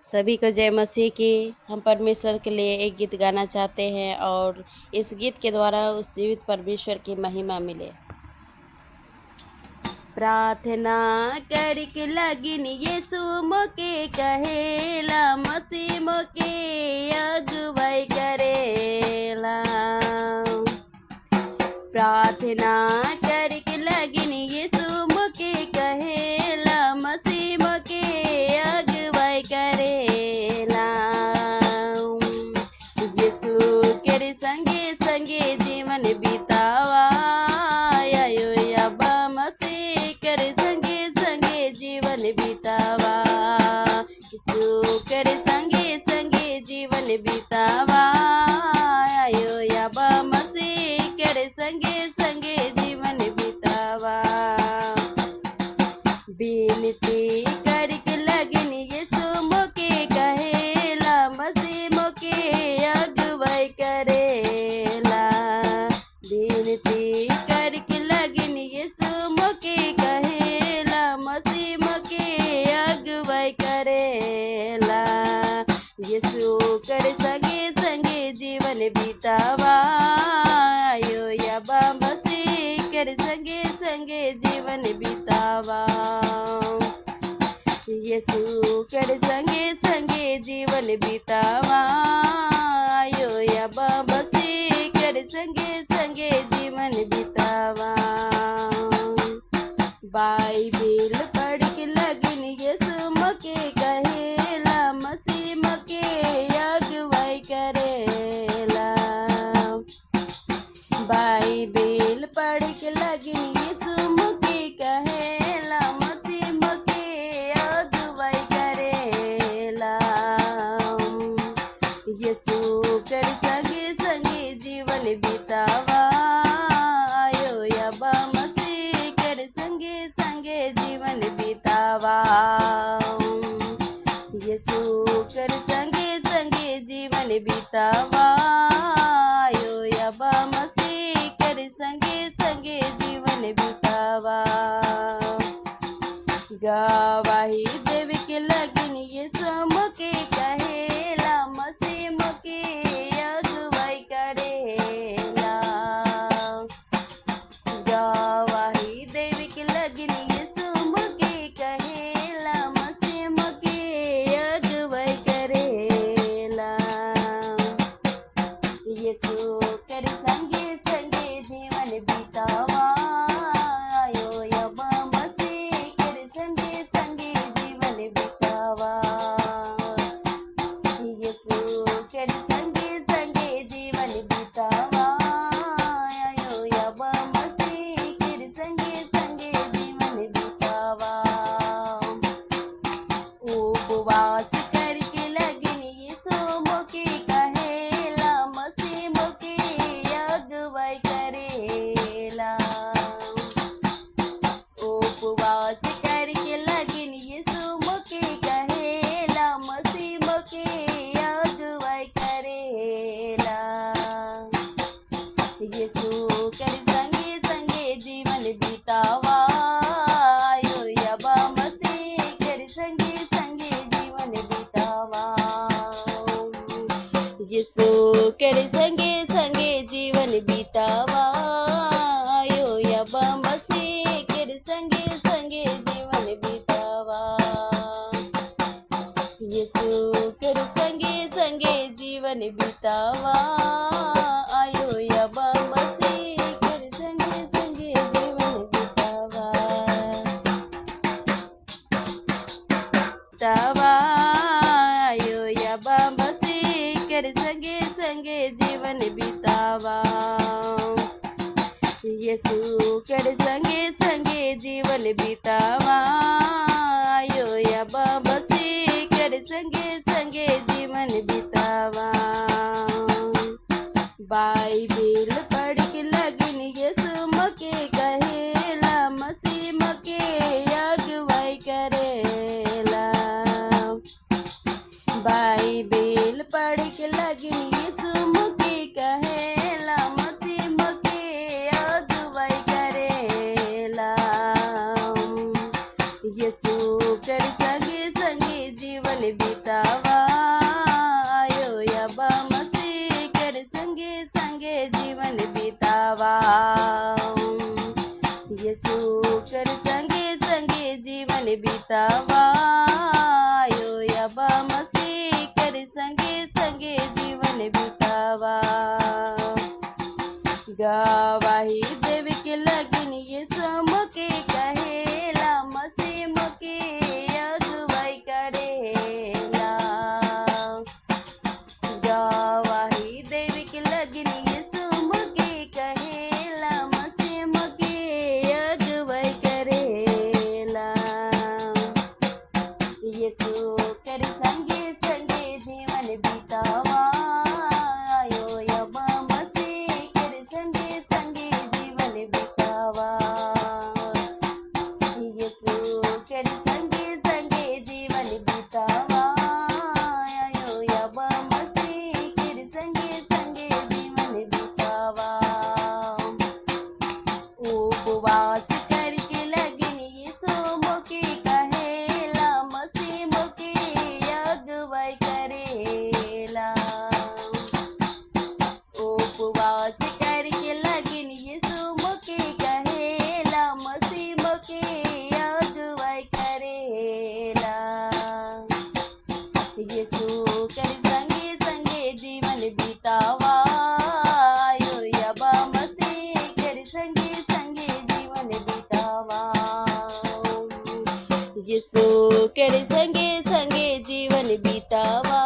सभी को जय मसीह की। हम परमेश्वर के लिए एक गीत गाना चाहते हैं और इस गीत के द्वारा उस जीवित परमेश्वर की महिमा मिले। प्रार्थना करके लगिन यीशु मोके कहेला, मसीह मोके अगुवाई करेला। प्रार्थना करके लगिन यीशु मोके कहेला, मसीह मोके अगुवाई करेला। यीशु के संगे संगे जीवन बितावा, आयो अब्बा मसीह के संगे संगे जीवन बितावा। यीशु के संगे संगे जीवन बितावा, आयो अब्बा मसीह के संगे संगे जीवन बितावा। बिनती करके लगिन यीशु मोके कहेला, मसीह मोके अगुवाई करेला। बिनती करके लगिन यीशु मोके कहेला, मसीह मोके अगुवाई करेला। यीशु कर संगे संगे जीवन बितावा, आयो अब्बा मसीह कर संगे संगे जीवन बितावा। यीशु कर संगे संगे जीवन बितावा, आयो अब्बा मसीह कर संगे संगे जीवन बितावा। बाइबिल पढ़ के लगिन यीशु मोके कहेला, मसीह मोके अगुवाई करेला। बाइबिल पढ़ के लगिन यीशु मोके कहेला, मसीह मोके अगुवाई करेला। यीशु कर संगे संगे जीवन बितावा, आयो अब्बा मसीह कर संगे संगे जीवन बितावा। यीशु कर संगे संगे जीवन बितावा, आयो अब्बा मसीह कर संगे संगे जीवन बितावा। गवाही देव के लगिन यीशु मोके कहेला, मसीह मोके अगुवाई करेला। गवाही देव के लगिन यीशु मोके कहेला, मसीह मोके अगुवाई करेला। यीशु कर संगे संगे जीवन बितावा, आयो अब्बा मसीह कर संगे संगे जीवन बितावा। यीशु कर संगे संगे जीवन बितावा, आयो अब्बा मसीह कर संगे संगे जीवन बितावा। उपवास करके लगिन यीशु मोके कहेला, मसीह मोके अगुवाई करेला। उपवास करके लगिन यीशु मोके कहेला, मसीह मोके अगुवाई करेला। यीशु कर संगे संगे जीवन बितावा, आयो अब्बा मसीह कर संगे संगे जीवन बितावा। यीशु कर संगे संगे जीवन बितावा, आयो अब्बा मसीह कर संगे संगे जीवन बितावा। यीशु कर संगे संगे जीवन बितावा, आयो अब्बा मसीह कर संगे संगे जीवन बितावा। बितावा, आयो अब्बा मसीह कर संगे संगे जीवन बितावा। यीशु कर संगे संगे जीवन बितावा, आयो अब्बा मसीह कर संगे संगे जीवन बितावा। बाइबिल पढ़ के लगिन यीशु मोके कहेला, मसीह मोके अगुवाई करेला। बाइबिल पढ़ के लगिन यीशु मोके कहेला, मसीह मोके अगुवाई करेला। यीशु कर संगे संगे जीवन बितावा, कर संगे संगे जीवन बितावा आयो यबा मसीह कर संगे संगे जीवन बितावा यीशु कर संगे संगे जीवन बितावा आयो यबा मसीह कर संगे संगे जीवन बितावा उपवास करके लगन यीशु मोके कहेला मसीह मोके अगुवाई करेला उपवास करके लगन यीशु मोके कहेला मसीह मोके अगुवाई करेला यीशु कर संगे संगे जीवन बितावा आयो यबा मसीह कर संगे संगे जीवन बितावा यीशु कर संगे संगे जीवन बितावा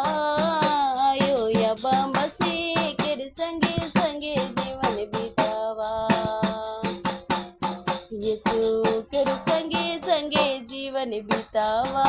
आयो यबा मसीह कर संगे संगे जीवन बितावा यीशु कर संगे संगे जीवन बितावा